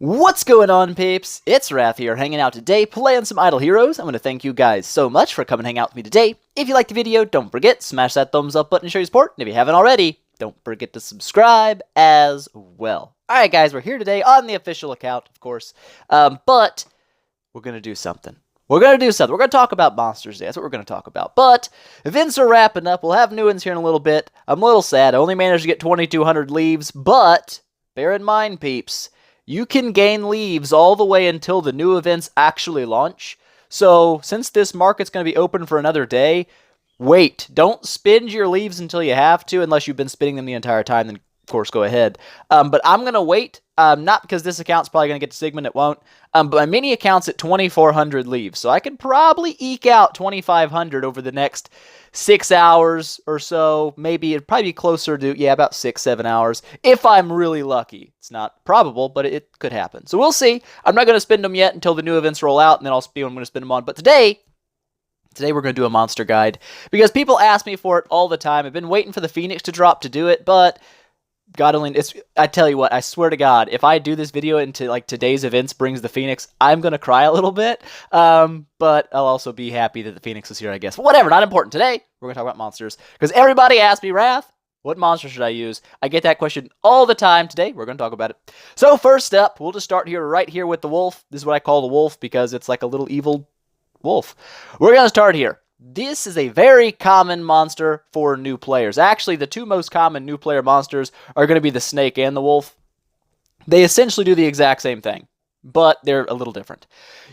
What's going on, peeps? It's Wrath here, hanging out today, playing some Idle Heroes. I want to thank you guys so much for coming hang out with me today. If you liked the video, don't forget, smash that thumbs up button to show your support. And if you haven't already, don't forget to subscribe as well. Alright guys, we're here today on the official account, of course. But we're going to do something. We're going to talk about Monsters Day. That's what we're going to talk about. But events are wrapping up. We'll have new ones here in a little bit. I'm a little sad. I only managed to get 2,200 leaves. But bear in mind, peeps, you can gain leaves all the way until the new events actually launch. So since this market's going to be open for another day, wait. Don't spend your leaves until you have to, unless you've been spending them the entire time, then of course go ahead. But I'm going to wait, not because this account's probably going to get to Sigmund, it won't, but my mini account's at 2,400 leaves, so I could probably eke out 2,500 over the next 6 hours or so. Maybe it'd probably be closer to, yeah, about 6-7 hours, if I'm really lucky. It's not probable, but it could happen. So we'll see. I'm not going to spend them yet until the new events roll out, and then I'll see when I'm going to spend them on. But today we're going to do a monster guide, because people ask me for it all the time. I've been waiting for the Phoenix to drop to do it, but God only, I tell you what, I swear to God, if I do this video into like today's events brings the Phoenix, I'm going to cry a little bit, but I'll also be happy that the Phoenix is here, I guess. But whatever, not important. Today, we're going to talk about monsters, because everybody asks me, Wrath, what monster should I use? I get that question all the time. Today, we're going to talk about it. So first up, we'll just start here, right here with the wolf. This is what I call the wolf, because it's like a little evil wolf. We're going to start here. This is a very common monster for new players. Actually, the two most common new player monsters are going to be the snake and the wolf. They essentially do the exact same thing, but they're a little different.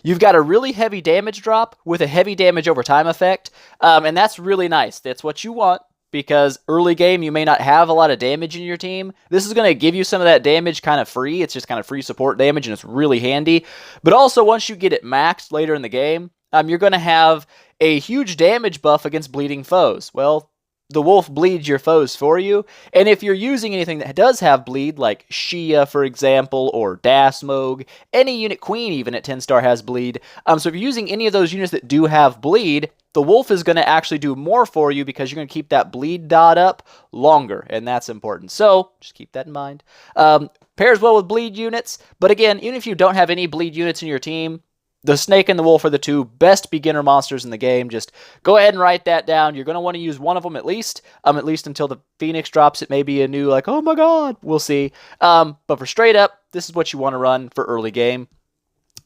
You've got a really heavy damage drop with a heavy damage over time effect, and that's really nice. That's what you want, because early game you may not have a lot of damage in your team. This is going to give you some of that damage kind of free. It's just kind of free support damage, and it's really handy. But also, once you get it maxed later in the game, you're going to have a huge damage buff against bleeding foes. Well, the wolf bleeds your foes for you, and if you're using anything that does have bleed, like Shia, for example, or Dasmog, any unit, Queen even at 10-star has bleed, so if you're using any of those units that do have bleed, the wolf is going to actually do more for you, because you're going to keep that bleed dot up longer, and that's important. So, just keep that in mind. Pairs well with bleed units, but again, even if you don't have any bleed units in your team, the snake and the wolf are the two best beginner monsters in the game. Just go ahead and write that down. You're going to want to use one of them at least until the Phoenix drops. It may be a new, like, oh my god, we'll see. But for straight up, this is what you want to run for early game.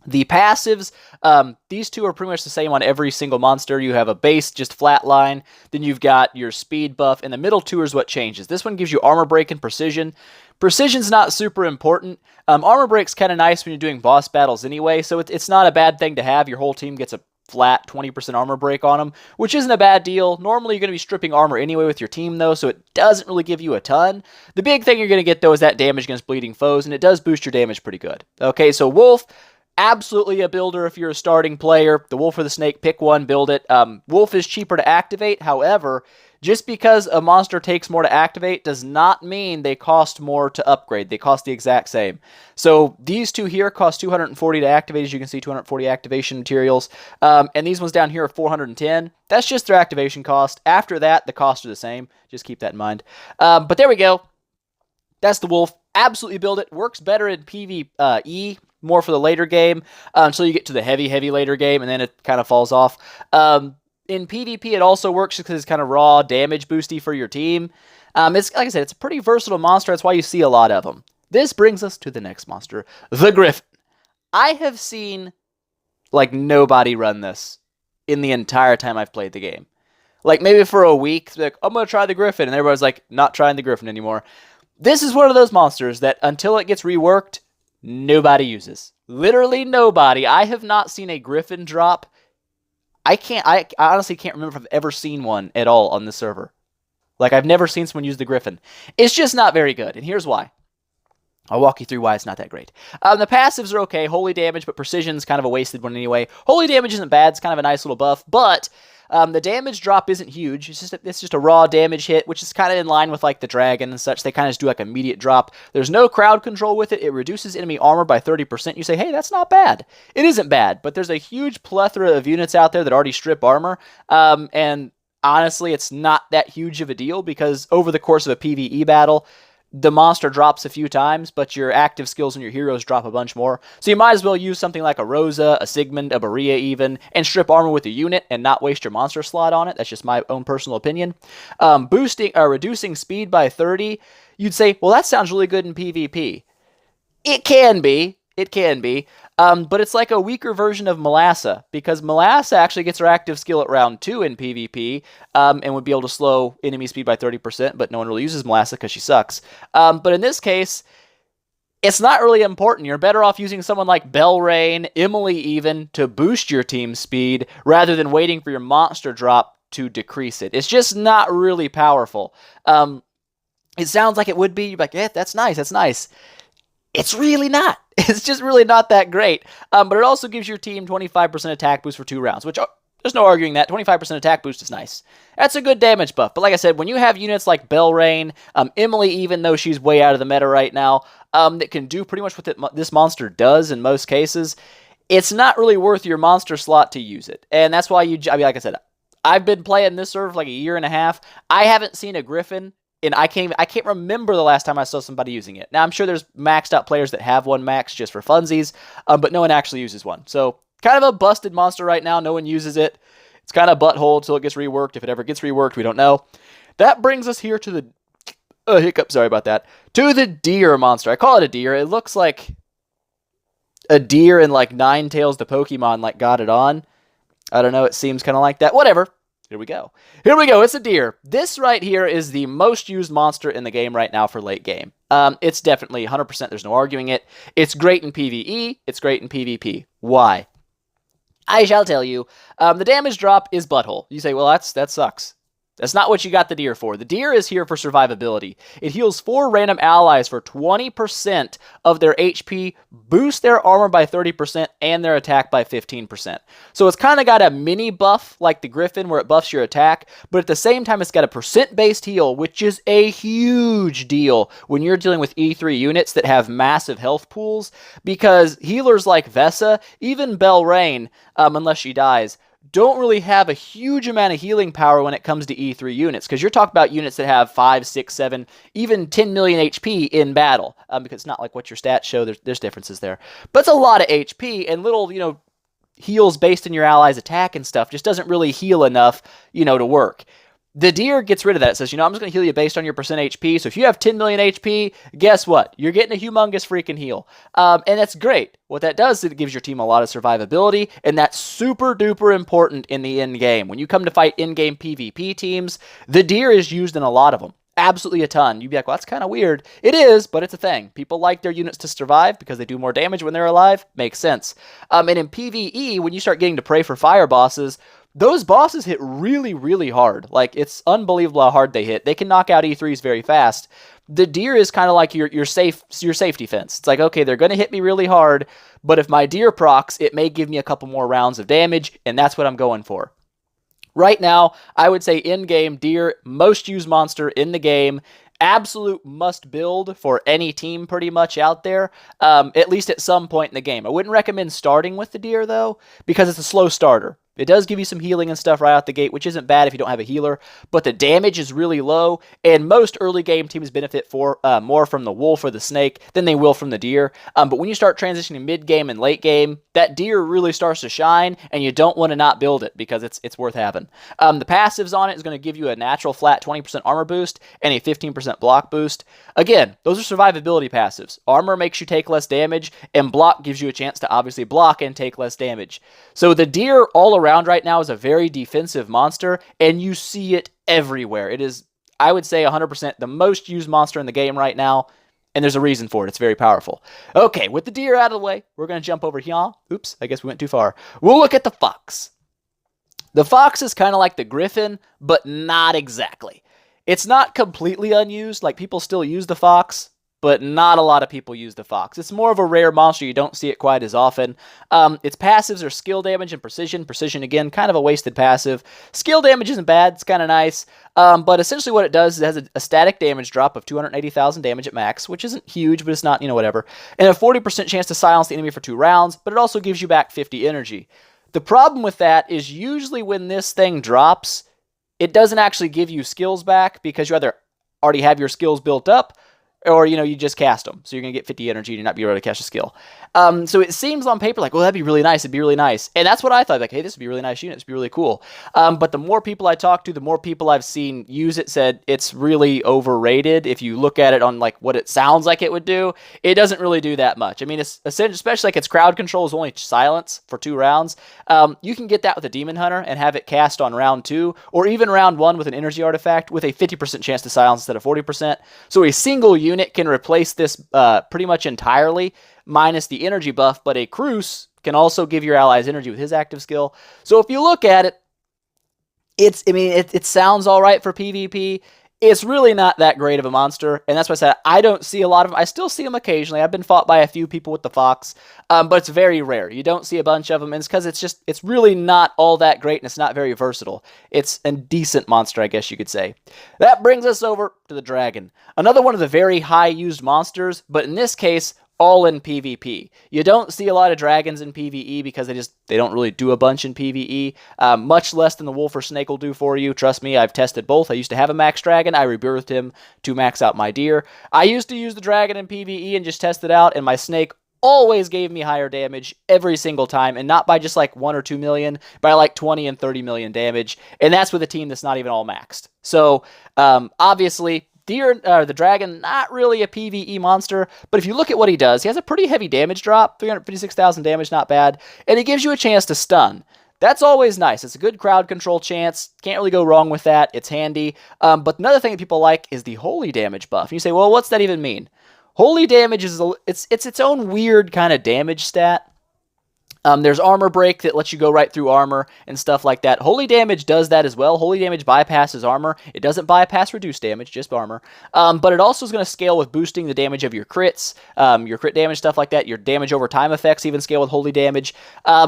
The passives, these two are pretty much the same on every single monster. You have a base, just flat line. Then you've got your speed buff, and the middle two is what changes. This one gives you armor break and precision. Precision's not super important. Armor break's kind of nice when you're doing boss battles anyway, so it's not a bad thing to have. Your whole team gets a flat 20% armor break on them, which isn't a bad deal. Normally you're going to be stripping armor anyway with your team though, so it doesn't really give you a ton. The big thing you're going to get though is that damage against bleeding foes, and it does boost your damage pretty good. Okay, so wolf, absolutely a builder if you're a starting player. The wolf or the snake, pick one, build it. Wolf is cheaper to activate. However, just because a monster takes more to activate does not mean they cost more to upgrade. They cost the exact same. So these two here cost 240 to activate, as you can see, 240 activation materials. And these ones down here are 410. That's just their activation cost. After that, the costs are the same. Just keep that in mind. But there we go. That's the wolf. Absolutely build it. Works better in PvE, more for the later game, until you get to the heavy later game, and then it kind of falls off. In PvP, it also works because it's kind of raw damage boosty for your team. It's like I said, it's a pretty versatile monster. That's why you see a lot of them. This brings us to the next monster, the Griffin. I have seen like nobody run this in the entire time I've played the game. Like maybe for a week, like, I'm going to try the Griffin, and everybody's like, not trying the Griffin anymore. This is one of those monsters that until it gets reworked, nobody uses. Literally nobody. I have not seen a Griffin drop. I honestly can't remember if I've ever seen one at all on this server. Like, I've never seen someone use the Griffin. It's just not very good, and here's why. I'll walk you through why it's not that great. The passives are okay, holy damage, but precision's kind of a wasted one anyway. Holy damage isn't bad, it's kind of a nice little buff, but the damage drop isn't huge. It's just a raw damage hit, which is kind of in line with like the dragon and such. They kind of just do like immediate drop. There's no crowd control with it. It reduces enemy armor by 30%. You say, hey, that's not bad. It isn't bad, but there's a huge plethora of units out there that already strip armor, and honestly, it's not that huge of a deal, because over the course of a PvE battle, the monster drops a few times, but your active skills and your heroes drop a bunch more. So you might as well use something like a Rosa, a Sigmund, a Berea even, and strip armor with a unit and not waste your monster slot on it. That's just my own personal opinion. Reducing speed by 30, you'd say, well, that sounds really good in PvP. It can be. It can be. But it's like a weaker version of Melassa, because Melassa actually gets her active skill at round 2 in PvP, and would be able to slow enemy speed by 30%, but no one really uses Melassa because she sucks. But in this case, it's not really important. You're better off using someone like Belrain, Emily even, to boost your team's speed, rather than waiting for your monster drop to decrease it. It's just not really powerful. It sounds like it would be. You're like, yeah, that's nice, that's nice. It's really not. It's just really not that great. But it also gives your team 25% attack boost for 2 rounds, which there's no arguing that. 25% attack boost is nice. That's a good damage buff. But like I said, when you have units like Belrain, Emily, even though she's way out of the meta right now, that can do pretty much what this monster does in most cases, it's not really worth your monster slot to use it. And that's why like I said, I've been playing this server for like a year and a half. I haven't seen a Griffin. And I can't remember the last time I saw somebody using it. Now, I'm sure there's maxed out players that have one max just for funsies, but no one actually uses one. So, kind of a busted monster right now. No one uses it. It's kind of butthole until it gets reworked. If it ever gets reworked, we don't know. That brings us here to the... hiccup, sorry about that. To the deer monster. I call it a deer. It looks like a deer and like Ninetales the Pokemon like got it on. I don't know, it seems kind of like that. Whatever. Here we go. Here we go. It's a deer. This right here is the most used monster in the game right now for late game. It's definitely 100%. There's no arguing it. It's great in PvE. It's great in PvP. Why? I shall tell you. The damage drop is butthole. You say, well, that sucks. That's not what you got the deer for. The deer is here for survivability. It heals 4 random allies for 20% of their HP, boosts their armor by 30%, and their attack by 15%. So it's kind of got a mini buff like the Griffin where it buffs your attack, but at the same time it's got a percent-based heal, which is a huge deal when you're dealing with E3 units that have massive health pools, because healers like Vesa, even Belrain, unless she dies, don't really have a huge amount of healing power when it comes to E3 units, because you're talking about units that have 5, 6, 7, even 10 million HP in battle, because it's not like what your stats show. There's differences there. But it's a lot of HP, and little, heals based on your allies' attack and stuff just doesn't really heal enough, to work. The deer gets rid of that. It says, I'm just going to heal you based on your percent HP. So if you have 10 million HP, guess what? You're getting a humongous freaking heal. And that's great. What that does is it gives your team a lot of survivability, and that's super duper important in the end game. When you come to fight in-game PvP teams, the deer is used in a lot of them. Absolutely a ton. You'd be like, well, that's kind of weird. It is, but it's a thing. People like their units to survive because they do more damage when they're alive. Makes sense. And in PvE, when you start getting to prey for fire bosses, those bosses hit really, really hard. Like, it's unbelievable how hard they hit. They can knock out E3s very fast. The deer is kind of like your safety fence. It's like, okay, they're going to hit me really hard, but if my deer procs, it may give me a couple more rounds of damage, and that's what I'm going for. Right now, I would say in-game, deer, most used monster in the game. Absolute must build for any team pretty much out there, at least at some point in the game. I wouldn't recommend starting with the deer, though, because it's a slow starter. It does give you some healing and stuff right out the gate, which isn't bad if you don't have a healer, but the damage is really low, and most early game teams benefit more from the wolf or the snake than they will from the deer. But when you start transitioning mid-game and late game, that deer really starts to shine, and you don't want to not build it because it's worth having. The passives on it is going to give you a natural flat 20% armor boost and a 15% block boost. Again, those are survivability passives. Armor makes you take less damage, and block gives you a chance to obviously block and take less damage. So the deer all around right now is a very defensive monster, and you see it everywhere. It is, I would say, 100% the most used monster in the game right now, and there's a reason for it. It's very powerful. Okay, with the deer out of the way, we're going to jump over here. Oops, I guess we went too far. We'll look at the fox. The fox is kind of like the Griffin, but not exactly. It's not completely unused. Like, people still use the fox, but not a lot of people use the fox. It's more of a rare monster. You don't see it quite as often. Its passives are skill damage and precision. Precision, again, kind of a wasted passive. Skill damage isn't bad. It's kind of nice. But essentially what it does is it has a static damage drop of 280,000 damage at max, which isn't huge, but it's not, whatever. And a 40% chance to silence the enemy for 2 rounds, but it also gives you back 50 energy. The problem with that is usually when this thing drops, it doesn't actually give you skills back because you either already have your skills built up, or, you just cast them. So you're going to get 50 energy and not be able to cast a skill. So it seems on paper like, well, that'd be really nice. It'd be really nice. And that's what I thought. Like, hey, this would be a really nice unit. This would be really cool. But the more people I talk to, the more people I've seen use it said it's really overrated. If you look at it on like what it sounds like it would do, it doesn't really do that much. I mean, it's especially like its crowd control is only silence for 2 rounds. You can get that with a Demon Hunter and have it cast on round 2 or even round 1 with an energy artifact with a 50% chance to silence instead of 40%. So a single unit can replace this pretty much entirely, minus the energy buff, but a Cruce can also give your allies energy with his active skill. So if you look at it, it sounds all right for PvP. It's really not that great of a monster, and that's why I said I don't see a lot of them. I still see them occasionally. I've been fought by a few people with the Fox, but it's very rare. You don't see a bunch of them, and it's because it's really not all that great, and it's not very versatile. It's a decent monster, I guess you could say. That brings us over to the Dragon. Another one of the very high-used monsters, but in this case, all in PvP. You don't see a lot of dragons in PvE because they don't really do a bunch in PvE, much less than the wolf or snake will do for you. Trust me, I've tested both. I used to have a max dragon. I rebirthed him to max out my deer. I used to use the dragon in PvE and just test it out, and my snake always gave me higher damage every single time, and not by just like 1 or 2 million, by like 20 and 30 million damage, and that's with a team that's not even all maxed. So, obviously, the dragon, not really a PvE monster, but if you look at what he does, he has a pretty heavy damage drop, 356,000 damage, not bad, and he gives you a chance to stun. That's always nice. It's a good crowd control chance. Can't really go wrong with that. It's handy. But another thing that people like is the holy damage buff. And you say, well, what's that even mean? Holy damage is it's its own weird kind of damage stat. There's armor break that lets you go right through armor and stuff like that. Holy damage does that as well. Holy damage bypasses armor. It doesn't bypass reduced damage, just armor. But it also is going to scale with boosting the damage of your crits, your crit damage, stuff like that. Your damage over time effects even scale with holy damage.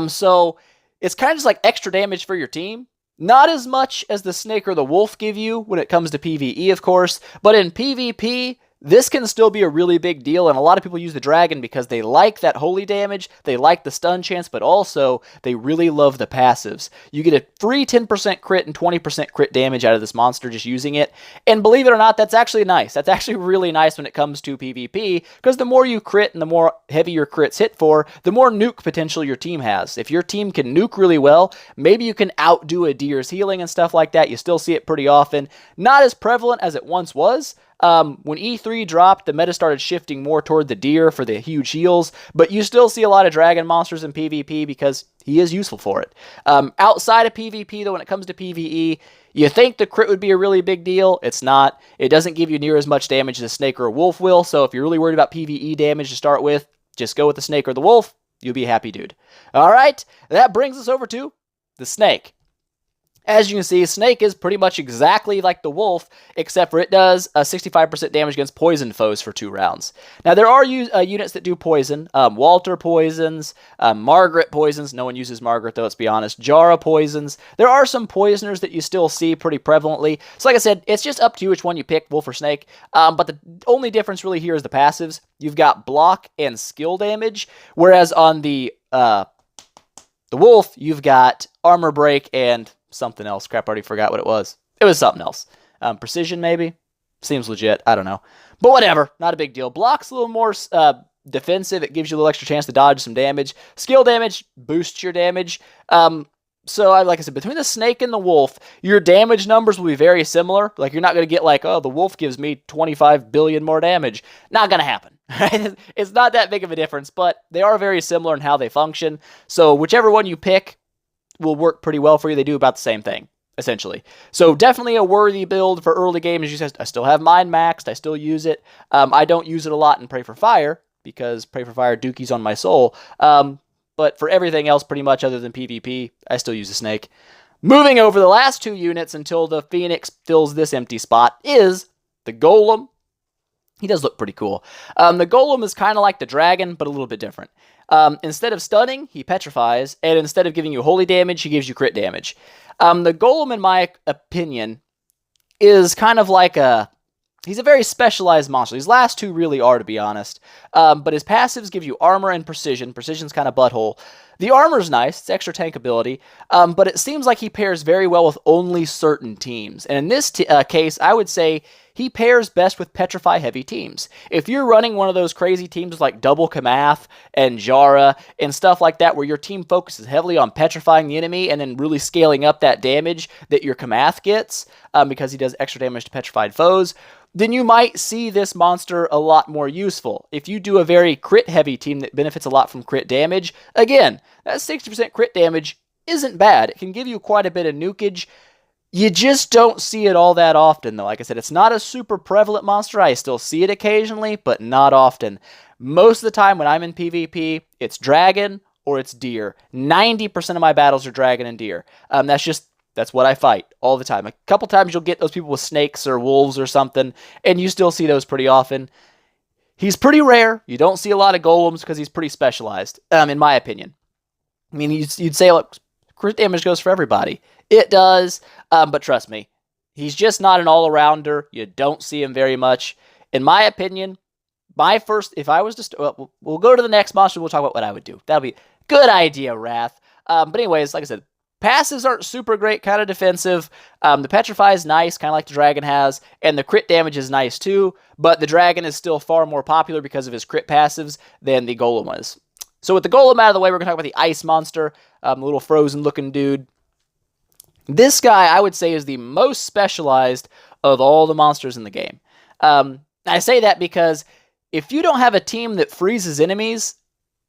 So it's kind of just like extra damage for your team. Not as much as the snake or the wolf give you when it comes to PvE, of course. But in PvP, this can still be a really big deal, and a lot of people use the dragon because they like that holy damage, they like the stun chance, but also they really love the passives. You get a free 10% crit and 20% crit damage out of this monster just using it, and believe it or not, that's actually nice. That's actually really nice when it comes to PvP, because the more you crit and the more heavy your crits hit for, the more nuke potential your team has. If your team can nuke really well, maybe you can outdo a deer's healing and stuff like that. You still see it pretty often. Not as prevalent as it once was. When E3 dropped, the meta started shifting more toward the deer for the huge heals, but you still see a lot of dragon monsters in PvP because he is useful for it. Outside of PvP, though, when it comes to PvE, you think the crit would be a really big deal. It's not. It doesn't give you near as much damage as a snake or a wolf will, so if you're really worried about PvE damage to start with, just go with the snake or the wolf. You'll be a happy dude. Alright, that brings us over to the snake. As you can see, Snake is pretty much exactly like the Wolf, except for it does 65% damage against poison foes for 2 rounds. Now, there are units that do poison. Walter poisons, Margaret poisons. No one uses Margaret, though, let's be honest. Jara poisons. There are some poisoners that you still see pretty prevalently. So, like I said, it's just up to you which one you pick, Wolf or Snake. But the only difference really here is the passives. You've got block and skill damage, whereas on the Wolf, you've got armor break and something else. Crap, I already forgot what it was. It was something else. Precision, maybe? Seems legit. I don't know. But whatever. Not a big deal. Block's a little more defensive. It gives you a little extra chance to dodge some damage. Skill damage boosts your damage. So, like I said, between the Snake and the Wolf, your damage numbers will be very similar. Like, you're not going to get like, oh, the Wolf gives me 25 billion more damage. Not going to happen. Right? It's not that big of a difference, but they are very similar in how they function. So, whichever one you pick will work pretty well for you. They do about the same thing, essentially. So definitely a worthy build for early game. As you said, I still have mine maxed. I still use it. I don't use it a lot in Pray for Fire because Pray for Fire dookies on my soul. But for everything else, pretty much other than PvP, I still use the Snake. Moving over the last 2 units until the Phoenix fills this empty spot is the Golem. He does look pretty cool. The Golem is kind of like the Dragon, but a little bit different. Instead of stunning, he petrifies, and instead of giving you holy damage, he gives you crit damage. The Golem, in my opinion, is kind of like he's a very specialized monster. These last 2 really are, to be honest. But his passives give you armor and precision. Precision's kind of butthole. The armor's nice, it's extra tank ability, but it seems like he pairs very well with only certain teams. And in this case, I would say he pairs best with Petrify heavy teams. If you're running one of those crazy teams like Double Kamath and Jara and stuff like that, where your team focuses heavily on petrifying the enemy and then really scaling up that damage that your Kamath gets, because he does extra damage to petrified foes, then you might see this monster a lot more useful. If you do a very crit-heavy team that benefits a lot from crit damage, again, that 60% crit damage isn't bad. It can give you quite a bit of nukage. You just don't see it all that often, though. Like I said, it's not a super prevalent monster. I still see it occasionally, but not often. Most of the time when I'm in PvP, it's dragon or it's deer. 90% of my battles are dragon and deer. That's what I fight all the time. A couple times you'll get those people with snakes or wolves or something, and you still see those pretty often. He's pretty rare. You don't see a lot of golems because he's pretty specialized, in my opinion. I mean, you'd say, look, crit damage goes for everybody. It does, but trust me, he's just not an all-arounder. You don't see him very much. In my opinion, if I was to, we'll go to the next monster, we'll talk about what I would do. That'll be a good idea, Wrath. But anyways, like I said, passives aren't super great, kind of defensive. The Petrify is nice, kind of like the Dragon has, and the crit damage is nice too, but the Dragon is still far more popular because of his crit passives than the Golem was. So with the Golem out of the way, we're going to talk about the Ice Monster, the little frozen-looking dude. This guy, I would say, is the most specialized of all the monsters in the game. I say that because if you don't have a team that freezes enemies,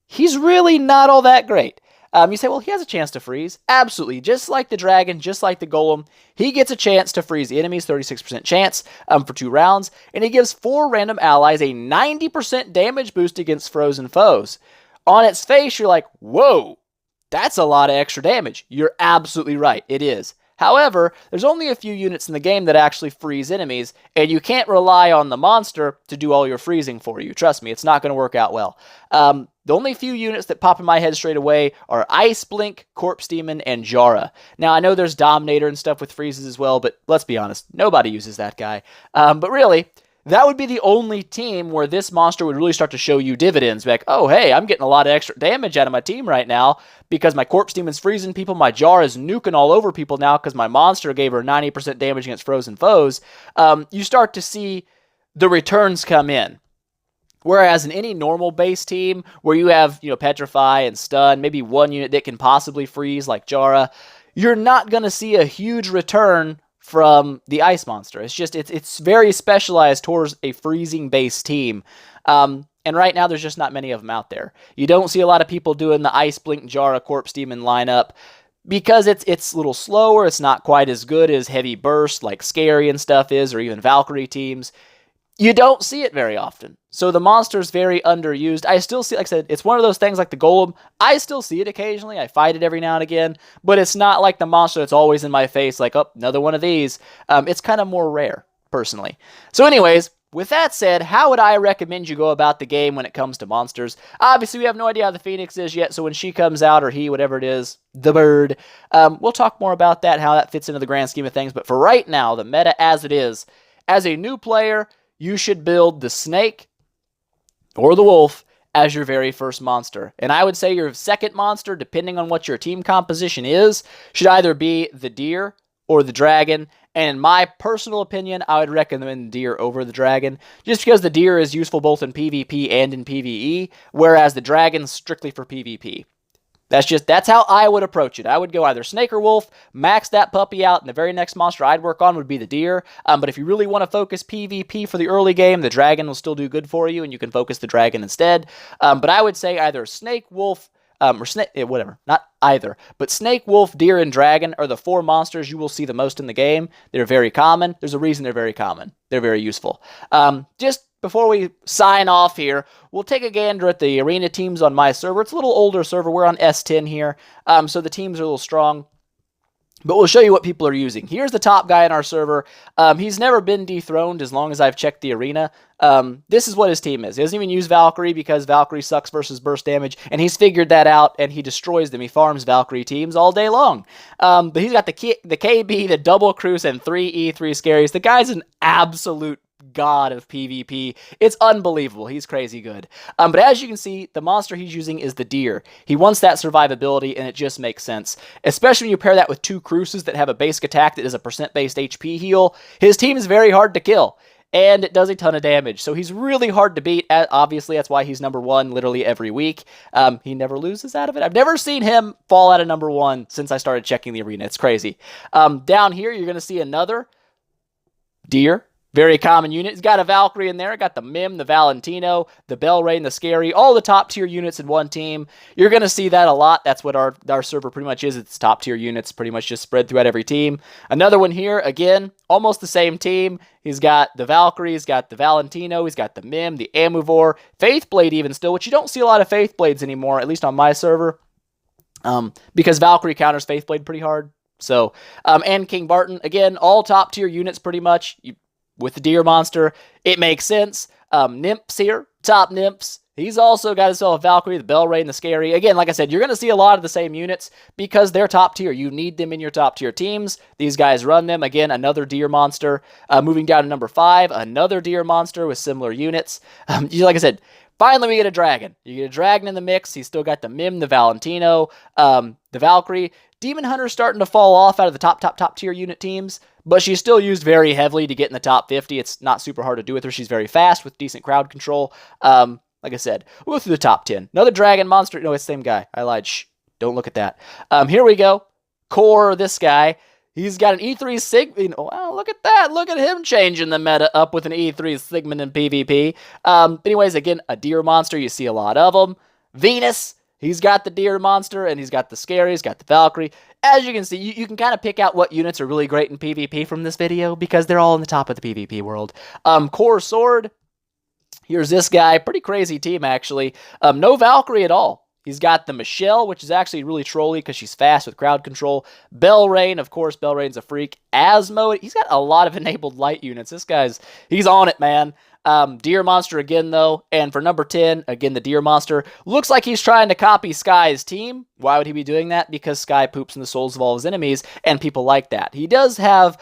he's really not all that great. You say, well, he has a chance to freeze. Absolutely. Just like the Dragon, just like the Golem, he gets a chance to freeze the enemies, 36% chance for 2 rounds, and he gives 4 random allies a 90% damage boost against frozen foes. On its face, you're like, whoa, that's a lot of extra damage. You're absolutely right. It is. However, there's only a few units in the game that actually freeze enemies, and you can't rely on the monster to do all your freezing for you. Trust me, it's not going to work out well. The only few units that pop in my head straight away are Ice Blink, Corpse Demon, and Jara. Now, I know there's Dominator and stuff with freezes as well, but let's be honest, nobody uses that guy. But really, that would be the only team where this monster would really start to show you dividends. Like, oh, hey, I'm getting a lot of extra damage out of my team right now because my Corpse Demon's freezing people. My Jar is nuking all over people now because my monster gave her 90% damage against frozen foes. You start to see the returns come in. Whereas in any normal base team where you have, Petrify and Stun, maybe one unit that can possibly freeze like Jara, you're not going to see a huge return from the Ice Monster. It's very specialized towards a freezing-based team. And right now, there's just not many of them out there. You don't see a lot of people doing the Ice Blink, Jara, Corpse Demon lineup because it's a little slower. It's not quite as good as Heavy Burst like Scary and stuff is, or even Valkyrie teams. You don't see it very often. So the monster's very underused. I still see, like I said, it's one of those things like the Golem. I still see it occasionally. I fight it every now and again. But it's not like the monster that's always in my face, like, oh, another one of these. It's kind of more rare, personally. So anyways, with that said, how would I recommend you go about the game when it comes to monsters? Obviously, we have no idea how the Phoenix is yet, so when she comes out, or he, whatever it is, the bird, we'll talk more about that, how that fits into the grand scheme of things. But for right now, the meta as it is, as a new player, you should build the snake or the wolf as your very first monster. And I would say your second monster, depending on what your team composition is, should either be the deer or the dragon. And in my personal opinion, I would recommend the deer over the dragon, just because the deer is useful both in PvP and in PvE, whereas the dragon's strictly for PvP. That's how I would approach it. I would go either snake or wolf, max that puppy out, and the very next monster I'd work on would be the deer. But if you really want to focus PvP for the early game, the dragon will still do good for you, and you can focus the dragon instead. But I would say either snake, wolf, or snake, whatever, not either. But snake, wolf, deer, and dragon are the 4 monsters you will see the most in the game. They're very common. There's a reason they're very common. They're very useful. Just before we sign off here, we'll take a gander at the arena teams on my server. It's a little older server. We're on S10 here, so the teams are a little strong. But we'll show you what people are using. Here's the top guy in our server. He's never been dethroned as long as I've checked the arena. This is what his team is. He doesn't even use Valkyrie because Valkyrie sucks versus burst damage, and he's figured that out, and he destroys them. He farms Valkyrie teams all day long. But he's got the KB, the double cruise, and 3 E3 scaries. The guy's an absolute god of PvP. It's unbelievable. He's crazy good. But as you can see, the monster he's using is the deer. He wants that survivability, and it just makes sense. Especially when you pair that with 2 cruces that have a basic attack that is a percent-based HP heal. His team is very hard to kill, and it does a ton of damage. So he's really hard to beat. Obviously, that's why he's number 1 literally every week. He never loses out of it. I've never seen him fall out of number 1 since I started checking the arena. It's crazy. Down here, you're going to see another deer. Very common unit. He's got a Valkyrie in there. Got the Mim, the Valentino, the Belrain, the Scary, all the top tier units in one team. You're going to see that a lot. That's what our server pretty much is. It's top tier units pretty much just spread throughout every team. Another one here, again, almost the same team. He's got the Valkyrie, he's got the Valentino, he's got the Mim, the Amuvor, Faithblade even still, which you don't see a lot of Faithblades anymore, at least on my server, because Valkyrie counters Faithblade pretty hard. So, and King Barton, again, all top tier units pretty much. With the deer monster, it makes sense. Nymphs here, top nymphs. He's also got himself a Valkyrie, the Belrain, the Scary. Again, like I said, you're going to see a lot of the same units because they're top tier. You need them in your top tier teams. These guys run them. Again, another deer monster. Moving down to number 5, another deer monster with similar units. Like I said, finally we get a dragon. You get a dragon in the mix. He's still got the Mim, the Valentino, the Valkyrie. Demon Hunter's starting to fall off out of the top tier unit teams, but she's still used very heavily to get in the top 50. It's not super hard to do with her. She's very fast with decent crowd control. Like I said, we'll go through the top 10. Another dragon monster. No, it's the same guy. I lied. Shh. Don't look at that. Here we go. Core, this guy. He's got an E3 Sigma. Wow, look at that. Look at him changing the meta up with an E3 Sigma in PvP. But anyways, again, a deer monster. You see a lot of them. Venus. He's got the deer monster, and he's got the Scary, he's got the Valkyrie. As you can see, you can kind of pick out what units are really great in PvP from this video, because they're all in the top of the PvP world. Core Sword, here's this guy. Pretty crazy team, actually. No Valkyrie at all. He's got the Michelle, which is actually really trolly because she's fast with crowd control. Belrain, of course, Belrain's a freak. Asmo, he's got a lot of enabled light units. This guy's, he's on it, man. Deer Monster again, though. And for number 10, again, the Deer Monster. Looks like he's trying to copy Sky's team. Why would he be doing that? Because Sky poops in the souls of all his enemies, and people like that. He does have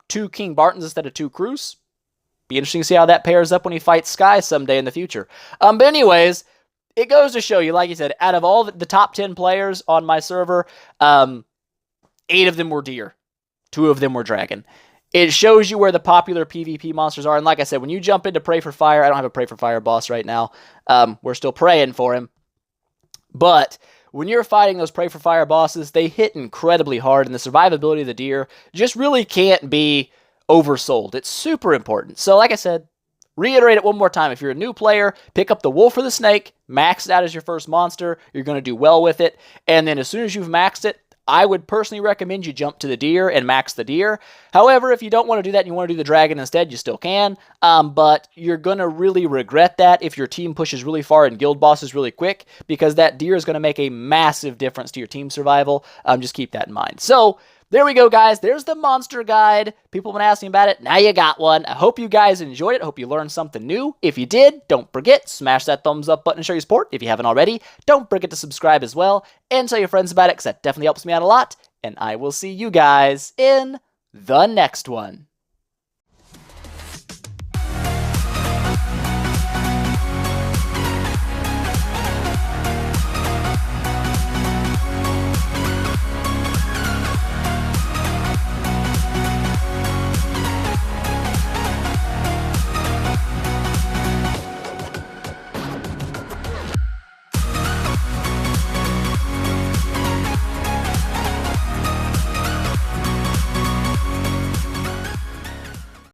2 King Bartons instead of 2 Cruz. Be interesting to see how that pairs up when he fights Sky someday in the future. But anyways, it goes to show you, like you said, out of all the top 10 players on my server, 8 of them were Deer. 2 of them were Dragon. It shows you where the popular PvP monsters are. And like I said, when you jump into Pray for Fire, I don't have a Pray for Fire boss right now. We're still praying for him. But when you're fighting those Pray for Fire bosses, they hit incredibly hard. And the survivability of the Deer just really can't be oversold. It's super important. So like I said, reiterate it one more time. If you're a new player, pick up the Wolf or the Snake, max it out as your first monster. You're going to do well with it. And then as soon as you've maxed it, I would personally recommend you jump to the Deer and max the Deer. However, if you don't want to do that and you want to do the Dragon instead, you still can. But you're going to really regret that if your team pushes really far and guild bosses really quick, because that Deer is going to make a massive difference to your team survival. Just keep that in mind. So there we go, guys. There's the monster guide. People have been asking about it. Now you got one. I hope you guys enjoyed it. I hope you learned something new. If you did, don't forget, smash that thumbs up button to show your support. If you haven't already, don't forget to subscribe as well. And tell your friends about it, because that definitely helps me out a lot. And I will see you guys in the next one.